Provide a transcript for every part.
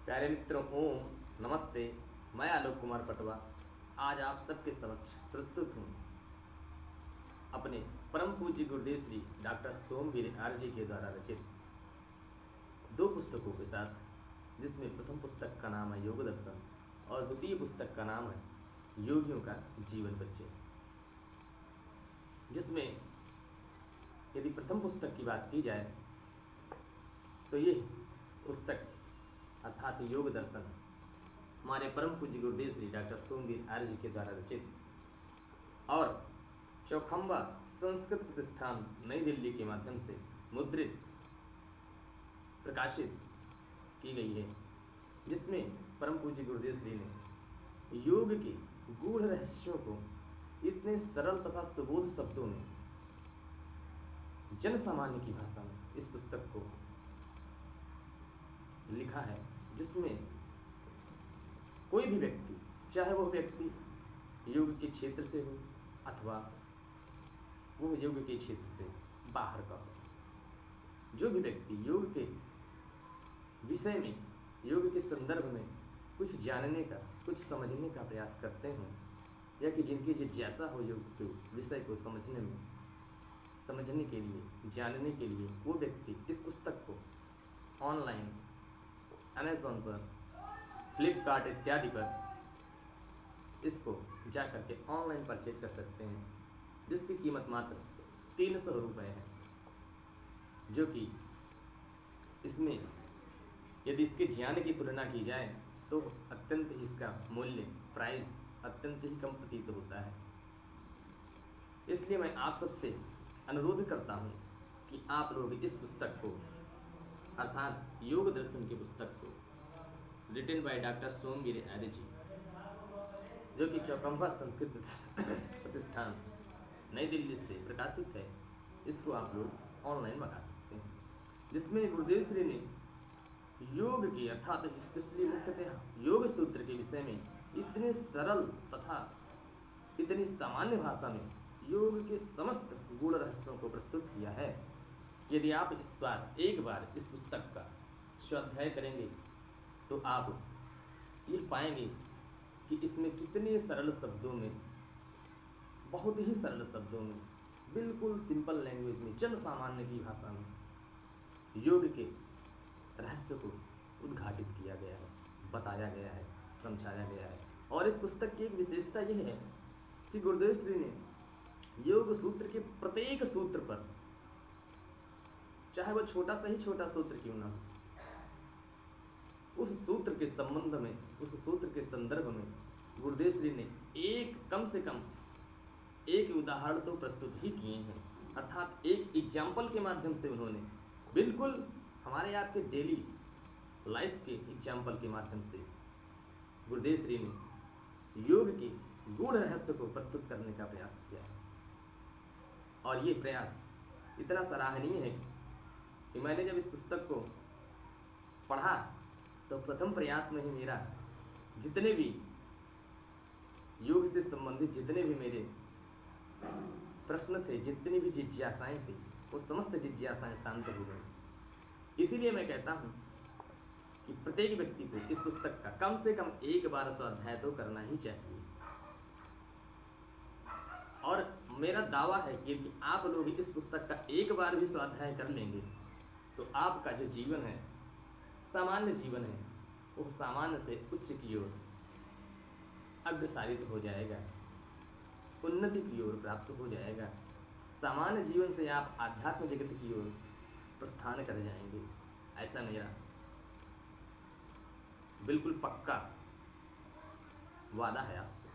प्यारे मित्रों, ओम नमस्ते। मैं आलोक कुमार पटवा आज आप सबके समक्ष प्रस्तुत हूँ अपने परम पूज्य गुरुदेव श्री डॉक्टर सोमवीर आर्य के द्वारा रचित दो पुस्तकों के साथ, जिसमें प्रथम पुस्तक का नाम है योग दर्शन और द्वितीय पुस्तक का नाम है योगियों का जीवन परिचय। जिसमें यदि प्रथम पुस्तक की बात की जाए तो ये पुस्तक अर्थात योग दर्शन हमारे परम पूज्य गुरुदेव श्री डॉक्टर सोमवीर आर्य जी के द्वारा रचित और चौखंबा संस्कृत प्रतिष्ठान नई दिल्ली के माध्यम से मुद्रित प्रकाशित की गई है, जिसमें परम पूज्य गुरुदेव श्री ने योग के गूढ़ रहस्यों को इतने सरल तथा सुबोध शब्दों में जन सामान्य की भाषा में इस पुस्तक को लिखा है, जिसमें कोई भी व्यक्ति, चाहे वह व्यक्ति योग के क्षेत्र से हो अथवा वो योग के क्षेत्र से बाहर का हो, जो भी व्यक्ति योग के विषय में, योग के संदर्भ में कुछ जानने का, कुछ समझने का प्रयास करते हों, या कि जिनकी जिज्ञासा हो योग के विषय को समझने के लिए, जानने के लिए, वो व्यक्ति इस पुस्तक को ऑनलाइन अमेज़ॉन पर, फ्लिपकार्ट इत्यादि पर इसको जा कर के ऑनलाइन परचेज कर सकते हैं, जिसकी कीमत मात्र 300 रुपये है। जो कि इसमें यदि इसके ज्ञान की तुलना की जाए तो अत्यंत ही इसका मूल्य, प्राइस अत्यंत ही कम प्रतीत होता है। इसलिए मैं आप सबसे अनुरोध करता हूँ कि आप लोग इस पुस्तक को अर्थात योग दर्शन की पुस्तक को रिटन बाय डॉक्टर सोमवीर आर्य जी, जो कि चौखंबा संस्कृत प्रतिष्ठान नई दिल्ली से प्रकाशित है, इसको आप लोग ऑनलाइन मंगा सकते हैं। जिसमें गुरुदेव श्री ने योग की अर्थात स्पेशली मुख्यतः योग सूत्र के विषय में इतने सरल तथा इतनी सामान्य भाषा में योग के समस्त गूढ़ रहस्यों को प्रस्तुत किया है। यदि आप एक बार इस पुस्तक का स्वाध्याय करेंगे तो आप ये पाएंगे कि इसमें कितने सरल शब्दों में, बहुत ही सरल शब्दों में, बिल्कुल सिंपल लैंग्वेज में, जन सामान्य की भाषा में योग के रहस्य को उद्घाटित किया गया है, बताया गया है, समझाया गया है। और इस पुस्तक की एक विशेषता यह है कि गुरुदेव श्री ने योग सूत्र के प्रत्येक सूत्र पर, चाहे वह छोटा सा ही छोटा सूत्र क्यों ना हो, उस सूत्र के संबंध में, उस सूत्र के संदर्भ में गुरुदेव श्री ने कम से कम एक उदाहरण तो प्रस्तुत ही किए हैं। अर्थात एक एग्जाम्पल के माध्यम से उन्होंने बिल्कुल हमारे आपके डेली लाइफ के एग्जाम्पल के माध्यम से गुरुदेव श्री ने योग के गूढ़ रहस्य को प्रस्तुत करने का प्रयास किया है। और ये प्रयास इतना सराहनीय है कि मैंने जब इस पुस्तक को पढ़ा तो प्रथम प्रयास में ही मेरा जितने भी योग से संबंधित जितने भी मेरे प्रश्न थे, जितनी भी जिज्ञासाएं थी, वो समस्त जिज्ञासाएं शांत हो गई। इसीलिए मैं कहता हूँ कि प्रत्येक व्यक्ति को इस पुस्तक का कम से कम एक बार स्वाध्याय तो करना ही चाहिए। और मेरा दावा है कि यदि आप लोग इस पुस्तक का एक बार भी स्वाध्याय कर लेंगे तो आपका जो जीवन है, सामान्य जीवन है, वो सामान्य से उच्च की ओर अग्रसारित हो जाएगा, उन्नति की ओर प्राप्त हो जाएगा। सामान्य जीवन से आप आध्यात्म जगत की ओर प्रस्थान कर जाएंगे। ऐसा मेरा बिल्कुल पक्का वादा है आपसे,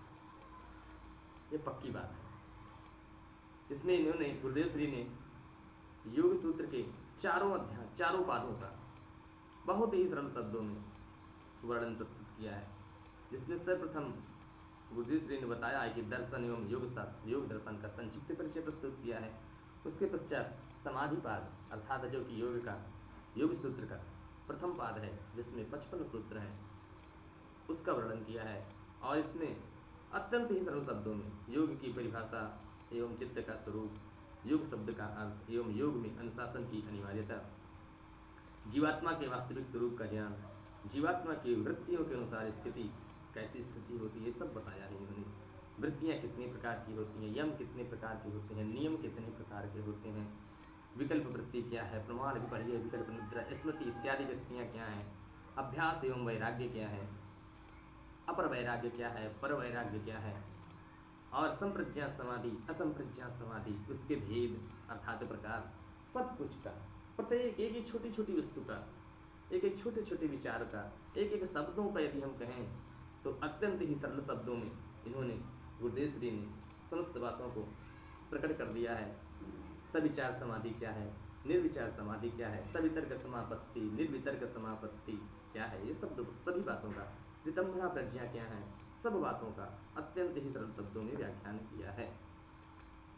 ये पक्की बात है। इसमें इन्होंने, गुरुदेव श्री ने योग सूत्र के चारों पादों का बहुत ही सरल शब्दों में वर्णन प्रस्तुत किया है। जिसमें सर्वप्रथम गुरुदेव श्री ने बताया है कि दर्शन एवं योग दर्शन का संक्षिप्त परिचय प्रस्तुत किया है। उसके पश्चात समाधि पाद अर्थात जो कि योग सूत्र का प्रथम पाद है, जिसमें 55 सूत्र हैं, उसका वर्णन किया है। और इसमें अत्यंत ही सरल शब्दों में योग की परिभाषा एवं चित्त का स्वरूप, योग शब्द का अर्थ एवं योग में अनुशासन की अनिवार्यता, जीवात्मा के वास्तविक स्वरूप का ज्ञान, जीवात्मा की वृत्तियों के अनुसार स्थिति कैसी स्थिति होती है, सब बताया है इन्होंने। वृत्तियाँ कितने प्रकार की होती हैं, यम कितने प्रकार के होते हैं, नियम कितने प्रकार के होते हैं, विकल्प वृत्ति क्या है, प्रमाण विपर्य, विकल्प निद्रा, स्मृति इत्यादि वृत्तियाँ क्या हैं, अभ्यास एवं वैराग्य क्या है, अपर वैराग्य क्या है, पर वैराग्य क्या है, और संप्रज्ञा समाधि, असंप्रज्ञा समाधि, उसके भेद अर्थात प्रकार, सब कुछ का, प्रत्येक एक एक छोटी छोटी वस्तु का, एक एक छोटे छोटे विचार का, एक एक शब्दों का यदि हम कहें तो अत्यंत ही सरल शब्दों में इन्होंने, गुरुदेव श्री ने समस्त बातों को प्रकट कर दिया है। सविचार समाधि क्या है, निर्विचार समाधि क्या है, सवितर्क समापत्ति, निर्वितर्क समापत्ति क्या है, ये सब सभी बातों का, रितंभरा प्रज्ञा क्या है, सब बातों का अत्यंत ही सरल शब्दों में व्याख्यान किया है।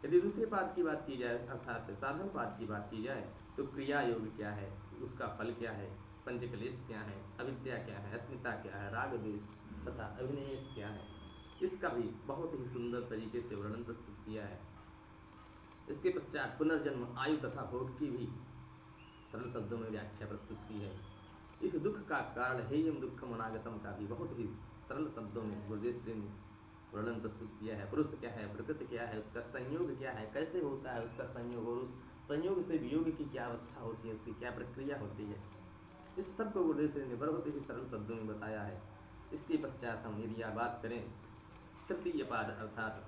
यदि दूसरे पाद की बात की जाए अर्थात साधन पाद की बात की जाए तो क्रिया योग क्या है, उसका फल क्या है, पंचक्लेश क्या है, अविद्या क्या है, अस्मिता क्या है, राग द्वेष तथा अभिनिवेश क्या है, इसका भी बहुत ही सुंदर तरीके से वर्णन प्रस्तुत किया है। इसके पश्चात पुनर्जन्म, आयु तथा भोग की भी सरल शब्दों में व्याख्या प्रस्तुत की है। इस दुख का कारण हेयम दुखम अनागतम का भी बहुत ही सरल शब्दों में गुरुदेव श्री ने वर्णन प्रस्तुत किया है। पुरुष क्या है, प्रकृति क्या है, उसका संयोग क्या है, कैसे होता है उसका संयोग, और उस संयोग से वियोग की क्या अवस्था होती है, उसकी क्या प्रक्रिया होती है, इस सब को गुरुदेव श्री ने बहुत ही सरल शब्दों में बताया है। इसके पश्चात हम यदि बात करें तृतीय पाद अर्थात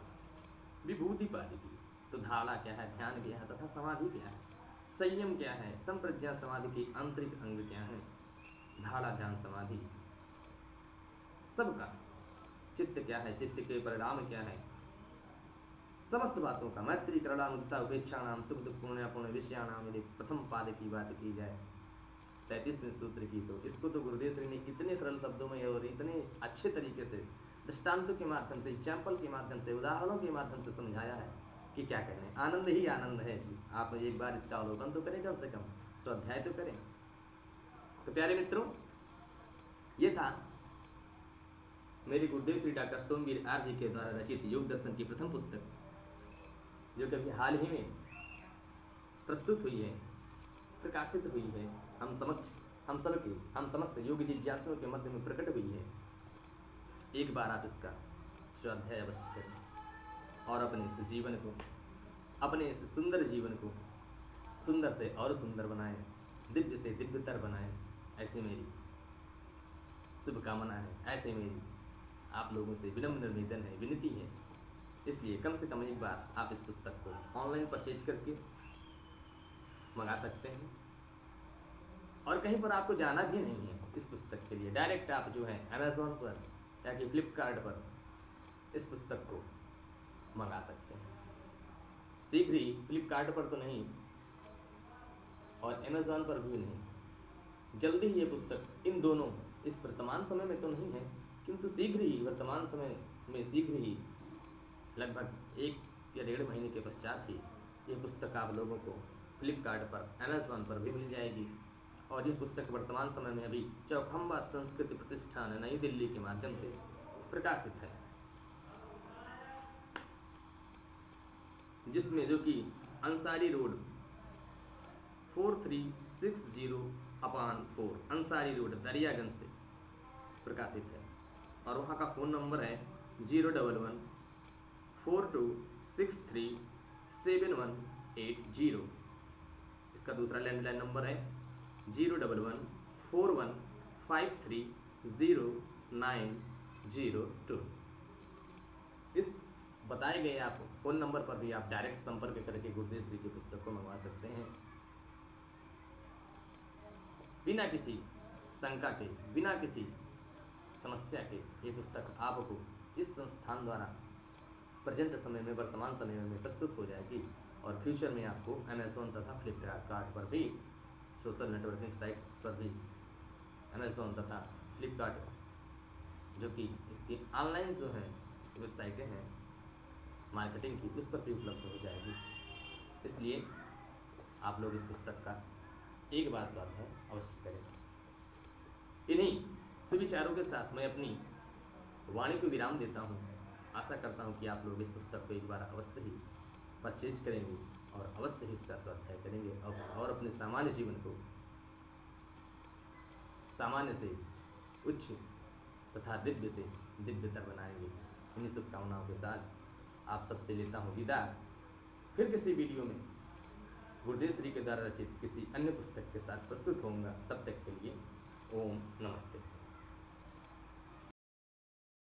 विभूति पाद की, तो धारणा क्या है, ध्यान क्या है तथा समाधि क्या है, संयम क्या है, संप्रज्ञा समाधि के आंतरिक अंग क्या है, धारणा ध्यान समाधि सबका, चित्त क्या है, चित्त के परिणाम क्या है, समस्त बातों का, मैत्री करुणा मुक्ता उपेक्षा नाम सुख दुख पुण्यपूर्ण विषयाणाम, यदि प्रथम पाद की बात की जाए 33वें सूत्र की, तो इसको तो गुरुदेव श्री ने इतने सरल शब्दों में और इतने अच्छे तरीके से दृष्टांतों के माध्यम से, एग्जाम्पल के माध्यम से, उदाहरणों के माध्यम से समझाया है कि क्या कहने, आनंद ही आनंद है जी। आप एक बार इसका अवलोकन तो करें, कम से कम स्वाध्याय तो करें। तो प्यारे मित्रों, ये था मेरे गुरुदेव Shri doctor Somvir R G के द्वारा रचित योग दर्शन की प्रथम पुस्तक, जो कभी हाल ही में प्रस्तुत हुई है, प्रकाशित हुई है, हम सबके, हम समस्त योग जिज्ञासुओं के मध्य में प्रकट हुई है। एक बार आप इसका स्वाध्याय अवश्य करें और अपने इस जीवन को, अपने इस सुंदर जीवन को सुंदर से और सुंदर बनाएं, दिव्य से दिव्यतर बनाएं, ऐसे मेरी शुभकामना है, ऐसे मेरी आप लोगों से विनम्र निवेदन है, विनती है। इसलिए कम से कम एक बार आप इस पुस्तक को ऑनलाइन परचेज करके मंगा सकते हैं, और कहीं पर आपको जाना भी नहीं है इस पुस्तक के लिए, डायरेक्ट आप जो है अमेज़ॉन पर या कि फ्लिपकार्ट पर इस पुस्तक को मंगा सकते हैं। शीघ्र ही फ्लिपकार्ट पर तो नहीं और अमेज़ॉन पर भी नहीं, जल्दी ही ये पुस्तक, इन दोनों इस वर्तमान समय में तो नहीं है, किंतु शीघ्र ही, वर्तमान समय में शीघ्र ही, लगभग 1 या 1.5 महीने के पश्चात ही ये पुस्तक आप लोगों को फ्लिपकार्ट पर, अमेज़ॉन पर भी मिल जाएगी। और ये पुस्तक वर्तमान समय में अभी चौखंबा संस्कृति प्रतिष्ठान नई दिल्ली के माध्यम से प्रकाशित है, जिसमें जो कि अंसारी रोड 4360/4 अंसारी रोड दरियागंज से प्रकाशित है। और वहाँ का फ़ोन नंबर है 011-4263-7180। इसका दूसरा लैंडलाइन नंबर है 011-4153-0902। इस बताए गए आप फ़ोन नंबर पर भी आप डायरेक्ट संपर्क करके गुरुदेव श्री की पुस्तक को मंगवा सकते हैं, बिना किसी शंका के, बिना किसी समस्या के। ये पुस्तक आपको इस संस्थान द्वारा प्रेजेंट समय में, वर्तमान समय में प्रस्तुत हो जाएगी, और फ्यूचर में आपको अमेज़ॉन तथा फ्लिपकार्ट पर भी, सोशल नेटवर्किंग साइट्स पर भी अमेज़ॉन तथा फ्लिपकार्ट, जो कि इसकी ऑनलाइन जो हैं वेबसाइटें हैं मार्केटिंग की, उस पर भी उपलब्ध हो जाएगी। इसलिए आप लोग इस पुस्तक का एक बार स्वाध्याय अवश्य करें। इन्हीं सुविचारों के साथ मैं अपनी वाणी को विराम देता हूँ। आशा करता हूँ कि आप लोग इस पुस्तक को एक बार अवश्य ही परचेज करेंगे और अवश्य ही इसका स्वाध्याय करेंगे और अपने सामान्य जीवन को सामान्य से उच्च तथा दिव्य से दिव्यतर बनाएंगे। इन्हीं शुभकामनाओं के साथ आप सबसे लेता हूँ विदा। फिर किसी वीडियो में गुरुदेव श्री के द्वारा रचित किसी अन्य पुस्तक के साथ प्रस्तुत होऊंगा। तब तक के लिए ओम नमस्ते।